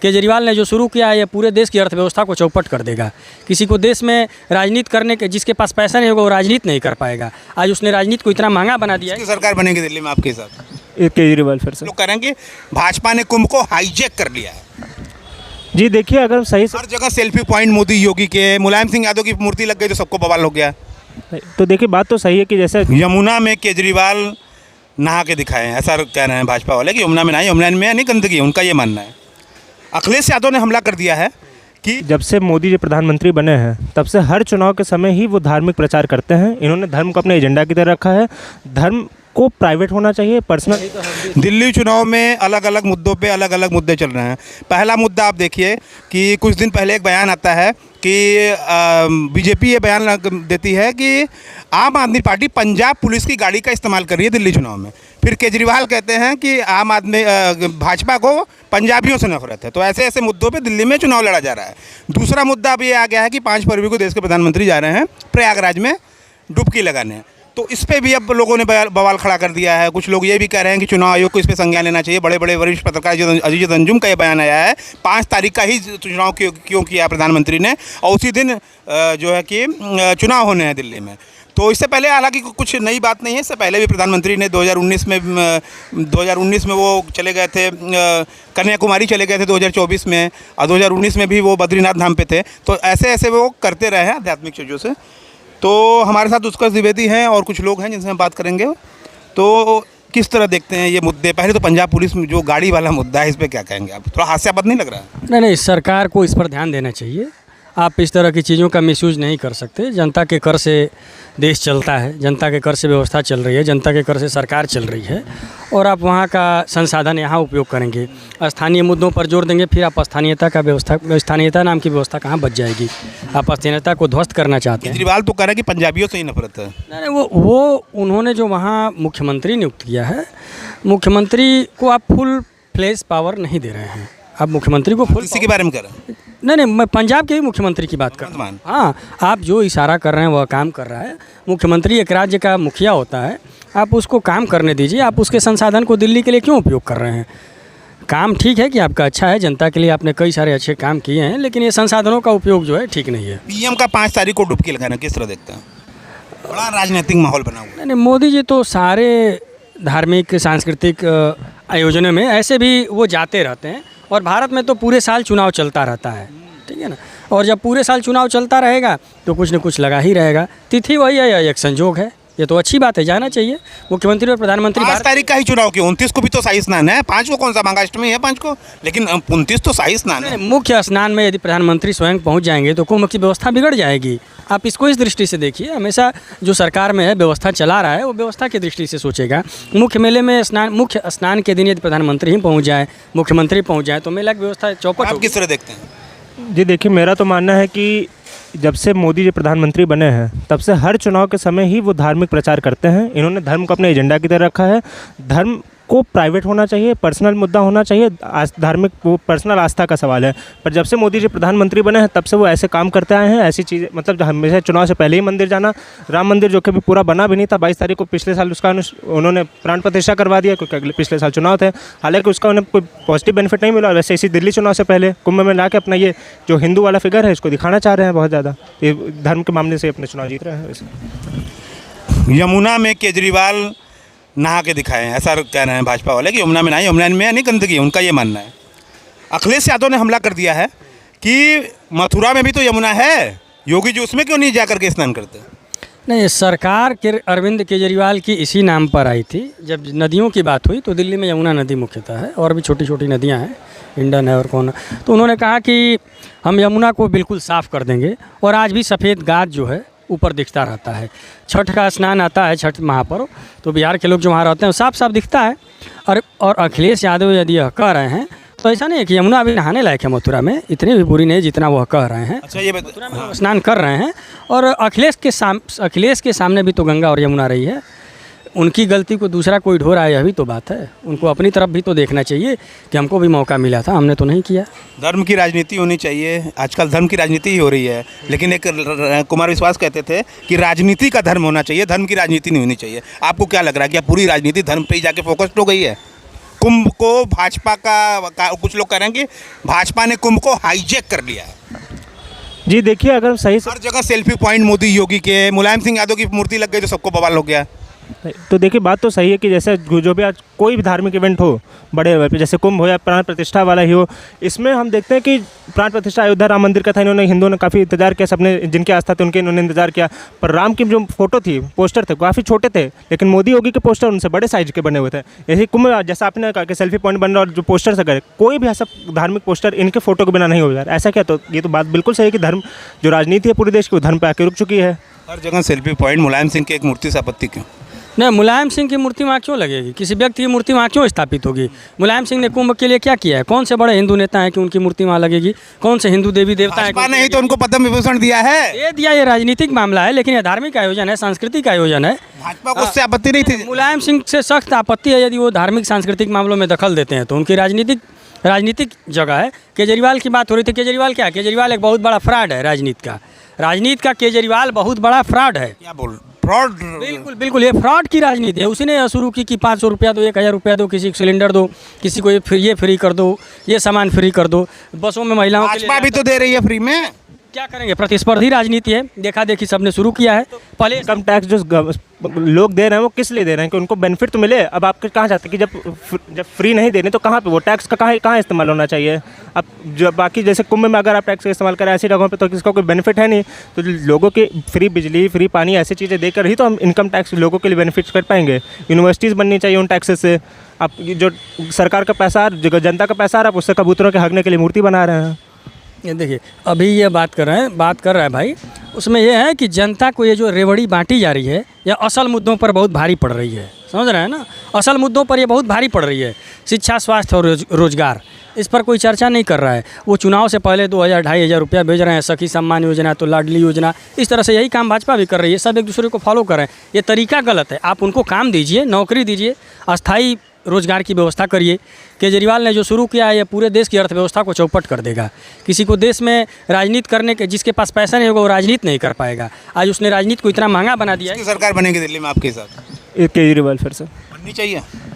केजरीवाल ने जो शुरू किया है ये पूरे देश की अर्थव्यवस्था को चौपट कर देगा। किसी को देश में राजनीति करने के, जिसके पास पैसा नहीं होगा वो राजनीति नहीं कर पाएगा। आज उसने राजनीति को इतना महंगा बना दिया है। सरकार बनेगी दिल्ली में आपके हिसाब से? केजरीवाल फिर से। लोग कह रहे हैं कि भाजपा ने कुंभ को हाईजैक कर लिया है। जी देखिए, अगर सही से हर जगह सेल्फी पॉइंट मोदी योगी के, मुलायम सिंह यादव की मूर्ति लग गई तो सबको बवाल हो गया। तो देखिए, बात तो सही है कि जैसे यमुना में केजरीवाल नहा के दिखाए हैं, ऐसा कह रहे हैं भाजपा वाले कि यमुना में नहाए, यमुना में नहीं गंदगी, उनका ये मानना है। अखिलेश यादव ने हमला कर दिया है कि जब से मोदी जी प्रधानमंत्री बने हैं तब से हर चुनाव के समय ही वो धार्मिक प्रचार करते हैं। इन्होंने धर्म को अपने एजेंडा की तरह रखा है। धर्म को प्राइवेट होना चाहिए, पर्सनल। दिल्ली चुनाव में अलग अलग मुद्दों पे अलग अलग मुद्दे चल रहे हैं। पहला मुद्दा आप देखिए कि कुछ दिन पहले एक बयान आता है कि बीजेपी ये बयान देती है कि आम आदमी पार्टी पंजाब पुलिस की गाड़ी का इस्तेमाल कर रही है दिल्ली चुनाव में। फिर केजरीवाल कहते हैं कि आम आदमी भाजपा को पंजाबियों से नफरत है। तो ऐसे ऐसे मुद्दों पे दिल्ली में चुनाव लड़ा जा रहा है। दूसरा मुद्दा अब ये आ गया है कि 5 फरवरी को देश के प्रधानमंत्री जा रहे हैं प्रयागराज में डुबकी लगाने। तो इस पे भी अब लोगों ने बवाल खड़ा कर दिया है। कुछ लोग ये भी कह रहे हैं कि चुनाव आयोग को इस पे संज्ञान लेना चाहिए। बड़े बड़े वरिष्ठ पत्रकार अजीज अंजुम का ये बयान आया है 5 तारीख का ही चुनाव क्यों किया प्रधानमंत्री ने, और उसी दिन जो है कि चुनाव होने हैं दिल्ली में। तो इससे पहले हालांकि कुछ नई बात नहीं है। इससे पहले भी प्रधानमंत्री ने 2019 में वो चले गए थे, कन्याकुमारी चले गए थे 2024 में, और 2019 में भी वो बद्रीनाथ धाम पे थे। तो ऐसे ऐसे वो करते रहे हैं आध्यात्मिक चीज़ों से। तो हमारे साथ उत्कर्ष द्विवेदी हैं और कुछ लोग हैं जिनसे हम बात करेंगे। तो किस तरह देखते हैं ये मुद्दे? पहले तो पंजाब पुलिस में जो गाड़ी वाला मुद्दा है, इस पर क्या कहेंगे आप? थोड़ा हास्यास्पद नहीं लग रहा है? नहीं, सरकार को इस पर ध्यान देना चाहिए। आप इस तरह की चीज़ों का मिसयूज नहीं कर सकते। जनता के कर से देश चलता है, जनता के कर से व्यवस्था चल रही है, जनता के कर से सरकार चल रही है, और आप वहाँ का संसाधन यहाँ उपयोग करेंगे, स्थानीय मुद्दों पर जोर देंगे, फिर आप स्थानीयता नाम की व्यवस्था कहाँ बच जाएगी? आप स्थानीयता को ध्वस्त करना चाहते हैं। केजरीवाल तो कह रहा है कि पंजाबियों से ही नफरत है। नहीं, वो उन्होंने जो वहाँ मुख्यमंत्री नियुक्त किया है, मुख्यमंत्री को आप फुल फ्लेज पावर नहीं दे रहे हैं। आप मुख्यमंत्री को फुल इसी के बारे में कर रहे हैं? नहीं, मैं पंजाब के ही मुख्यमंत्री की बात कर रहा हूँ। हाँ, आप जो इशारा कर रहे हैं वह काम कर रहा है। मुख्यमंत्री एक राज्य का मुखिया होता है, आप उसको काम करने दीजिए। आप उसके संसाधन को दिल्ली के लिए क्यों उपयोग कर रहे हैं? काम ठीक है कि आपका अच्छा है, जनता के लिए आपने कई सारे अच्छे काम किए हैं, लेकिन ये संसाधनों का उपयोग जो है ठीक नहीं है। पीएम का 5 तारीख को डुबकी लगाना किस तरह देखते हैं? बड़ा राजनीतिक माहौल बना हुआ है। नहीं, मोदी जी तो सारे धार्मिक सांस्कृतिक आयोजनों में ऐसे भी वो जाते रहते हैं, और भारत में तो पूरे साल चुनाव चलता रहता है, ठीक है ना। और जब पूरे साल चुनाव चलता रहेगा तो कुछ न कुछ लगा ही रहेगा। तिथि वही है या एक संजोग है, ये तो अच्छी बात है, जाना चाहिए। मुख्यमंत्री और प्रधानमंत्री 5 तारीख का ही चुनाव क्यों? 29 को भी तो शाही स्नान है। 5 को कौन सा मांगाष्टमी है 5 को, लेकिन 29 तो शाही स्नान है। मुख्य स्नान में यदि प्रधानमंत्री स्वयं पहुंच जाएंगे तो कुंभ की व्यवस्था बिगड़ जाएगी। आप इसको इस दृष्टि से देखिए। हमेशा जो सरकार में है, व्यवस्था चला रहा है, वो व्यवस्था की दृष्टि से सोचेगा। मुख्य मेले में मुख्य स्नान के दिन यदि प्रधानमंत्री ही पहुँच जाए, मुख्यमंत्री पहुँच जाए, तो मेला की व्यवस्था चौपट। आप किस तरह देखते हैं? जी देखिए, मेरा तो मानना है कि जब से मोदी जी प्रधानमंत्री बने हैं तब से हर चुनाव के समय ही वो धार्मिक प्रचार करते हैं। इन्होंने धर्म को अपने एजेंडा की तरह रखा है। धर्म को प्राइवेट होना चाहिए, पर्सनल मुद्दा होना चाहिए। धार्मिक वो पर्सनल आस्था का सवाल है। पर जब से मोदी जी प्रधानमंत्री बने हैं तब से वो ऐसे काम करते आए हैं, ऐसी चीज़ें, मतलब हमेशा चुनाव से पहले ही मंदिर जाना। राम मंदिर जो कि अभी पूरा बना भी नहीं था, 22 तारीख को पिछले साल उसका उन्होंने प्राण प्रतिष्ठा करवा दिया, क्योंकि अगले पिछले साल चुनाव थे। हालांकि उसका उन्हें कोई पॉजिटिव बेनिफिट नहीं मिला। वैसे इसी दिल्ली चुनाव से पहले कुंभ में ला के अपना ये जो हिंदू वाला फिगर है इसको दिखाना चाह रहे हैं बहुत ज़्यादा। ये धर्म के मामले से अपने चुनाव जीत रहे हैं। वैसे यमुना में केजरीवाल नहा के दिखाए हैं, ऐसा कह रहे हैं भाजपा वाले कि यमुना में नहाए, यमुना में नहीं गंदगी, उनका ये मानना है। अखिलेश यादव ने हमला कर दिया है कि मथुरा में भी तो यमुना है, योगी जी उसमें क्यों नहीं जा करके स्नान करते? नहीं, सरकार के अरविंद केजरीवाल की इसी नाम पर आई थी। जब नदियों की बात हुई तो दिल्ली में यमुना नदी मुख्यतः है, और भी छोटी छोटी नदियां हैं, इंडन है और कौन। तो उन्होंने कहा कि हम यमुना को बिल्कुल साफ़ कर देंगे, और आज भी सफ़ेद गाद जो है ऊपर दिखता रहता है। छठ का स्नान आता है, छठ महापर्व, तो बिहार के लोग जो वहाँ रहते हैं साफ साफ दिखता है। और अखिलेश यादव यदि यह कह रहे हैं तो ऐसा नहीं है कि यमुना अभी नहाने लायक है मथुरा में, इतनी भी बुरी नहीं जितना वह कह रहे हैं। अच्छा, ये मथुरा में स्नान कर रहे हैं, और अखिलेश के सामने भी तो गंगा और यमुना रही है। उनकी गलती को दूसरा कोई ढो रहा है, यही तो बात है। उनको अपनी तरफ भी तो देखना चाहिए कि हमको भी मौका मिला था, हमने तो नहीं किया। धर्म की राजनीति होनी चाहिए। आजकल धर्म की राजनीति ही हो रही है, लेकिन एक कुमार विश्वास कहते थे कि राजनीति का धर्म होना चाहिए, धर्म की राजनीति नहीं होनी चाहिए। आपको क्या लग रहा है कि पूरी राजनीति धर्म पे ही जाके फोकस्ड हो गई है? कुंभ को भाजपा का कुछ लोग कह रहे हैं कि भाजपा ने कुंभ को हाईजैक कर लिया है। जी देखिए, अगर सही से हर जगह सेल्फी पॉइंट मोदी योगी के, मुलायम सिंह यादव की मूर्ति लग गई तो सबको बवाल हो गया। तो देखिए, बात तो सही है कि जैसे जो भी आज कोई भी धार्मिक इवेंट हो बड़े लेवल पे, जैसे कुंभ हो या प्राण प्रतिष्ठा वाला ही हो, इसमें हम देखते हैं कि प्राण प्रतिष्ठा अयोध्या राम मंदिर का था, इन्होंने हिंदुओं ने काफ़ी इंतजार किया, सबने जिनकी आस्था थी उनके इन्होंने इंतजार किया। पर राम की जो फोटो थी, पोस्टर थे, काफ़ी छोटे थे, लेकिन मोदी योगी के पोस्टर उनसे बड़े साइज के बने हुए थे। यही कुंभ, जैसा आपने कहा कि सेल्फी पॉइंट बन रहा और जो पोस्टर से करे, कोई भी ऐसा धार्मिक पोस्टर इनके फोटो के बिना नहीं हो जा रहा। ऐसा क्या? तो ये तो बात बिल्कुल सही है कि धर्म जो राजनीति है पूरे देश की, वो धर्म पे आके रुक चुकी है। हर जगह सेल्फी पॉइंट, मुलायम सिंह की एक मूर्ति से आपत्ति क्यों? नहीं, मुलायम सिंह की मूर्ति वहाँ क्यों लगेगी? किसी व्यक्ति की मूर्ति वहाँ क्यों स्थापित होगी? मुलायम सिंह ने कुंभ के लिए क्या किया है? कौन से बड़े हिंदू नेता हैं कि उनकी मूर्ति वहाँ लगेगी? कौन से हिंदू देवी देवता हैं? भाजपा ने ही तो उनको पद्म विभूषण दिया है। ये दिया, ये राजनीतिक मामला है, लेकिन ये धार्मिक आयोजन है, सांस्कृतिक आयोजन है। भाजपा को उससे आपत्ति नहीं थी। मुलायम सिंह से सख्त आपत्ति है यदि वो धार्मिक सांस्कृतिक मामलों में दखल देते हैं तो। उनकी राजनीतिक जगह है। केजरीवाल की बात हो रही थी। केजरीवाल क्या है? केजरीवाल एक बहुत बड़ा फ्रॉड है राजनीति का केजरीवाल बहुत बड़ा फ्रॉड है। क्या बोल, फ्रॉड? बिल्कुल बिल्कुल, ये फ्रॉड की राजनीति है। उसी ने शुरू की कि 500 रुपया दो, 1000 रुपया दो, किसी को सिलेंडर दो, किसी को ये फ्री कर दो, ये सामान फ्री कर दो, बसों में महिलाओं के लिए। भाजपा भी तो दे रही है फ्री में। क्या करेंगे? प्रतिस्पर्धी राजनीति है, देखा देखी सबने शुरू किया है। पहले इनकम टैक्स जो लोग दे रहे हैं वो किस लिए दे रहे हैं? कि उनको बेनिफिट तो मिले। अब आपके कहाँ जाते हैं कि जब फ्री नहीं दे रहे तो कहाँ पे वो टैक्स का कहाँ इस्तेमाल होना चाहिए? अब जब बाकी जैसे कुंभ में अगर आप टैक्स का इस्तेमाल करें ऐसी जगहों पे, तो किसका कोई बेनिफिट है नहीं। तो लोगों की फ्री बिजली, फ्री पानी, ऐसी चीज़ें देकर ही तो हम इनकम टैक्स लोगों के लिए बेनिफिट्स कर पाएंगे। यूनिवर्सिटीज़ बननी चाहिए उन टैक्सेस से। अब जो सरकार का पैसा, जो जनता का पैसा आ रहा है, उससे कबूतरों के हगने के लिए मूर्ति बना रहे हैं। ये देखिए, अभी ये बात कर रहा है भाई, उसमें ये है कि जनता को ये जो रेवड़ी बांटी जा रही है, यह असल मुद्दों पर बहुत भारी पड़ रही है। समझ रहे हैं ना? असल मुद्दों पर ये बहुत भारी पड़ रही है। शिक्षा, स्वास्थ्य और रोजगार, इस पर कोई चर्चा नहीं कर रहा है। वो चुनाव से पहले 2000-2500 रुपया भेज रहे हैं, सखी सम्मान योजना, तो लाडली योजना, इस तरह से यही काम भाजपा भी कर रही है। सब एक दूसरे को फॉलो कर रहे हैं। ये तरीका गलत है। आप उनको काम दीजिए, नौकरी दीजिए, अस्थाई रोजगार की व्यवस्था करिए। केजरीवाल ने जो शुरू किया है ये पूरे देश की अर्थव्यवस्था को चौपट कर देगा। किसी को देश में राजनीति करने के, जिसके पास पैसा नहीं होगा वो राजनीति नहीं कर पाएगा। आज उसने राजनीति को इतना महंगा बना दिया है। सरकार बनेगी दिल्ली में आपके हिसाब से? केजरीवाल फिर से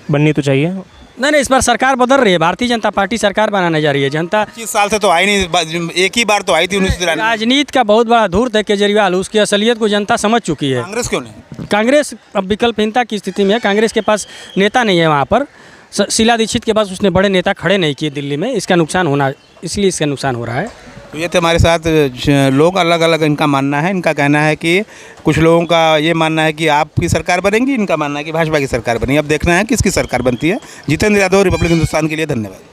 बननी तो चाहिए। नहीं, इस बार सरकार बदल रही है। भारतीय जनता पार्टी सरकार बनाने जा रही है। जनता 25 साल से तो आई नहीं, एक ही बार तो आई थी 1993। राजनीति का बहुत बड़ा धूर्त है केजरीवाल। उसकी असलियत को जनता समझ चुकी है। कांग्रेस क्यों नहीं? कांग्रेस अब विकल्पहीनता की स्थिति में है। कांग्रेस के पास नेता नहीं है वहाँ पर। शीला दीक्षित के पास उसने बड़े नेता खड़े नहीं किए दिल्ली में। इसका नुकसान हो रहा है। तो ये तो हमारे साथ लोग अलग अलग इनका मानना है। इनका कहना है कि कुछ लोगों का ये मानना है कि आपकी सरकार बनेगी, इनका मानना है कि भाजपा की सरकार बनेगी। अब देखना है किसकी सरकार बनती है। जितेंद्र यादव, रिपब्लिक हिंदुस्तान के लिए धन्यवाद।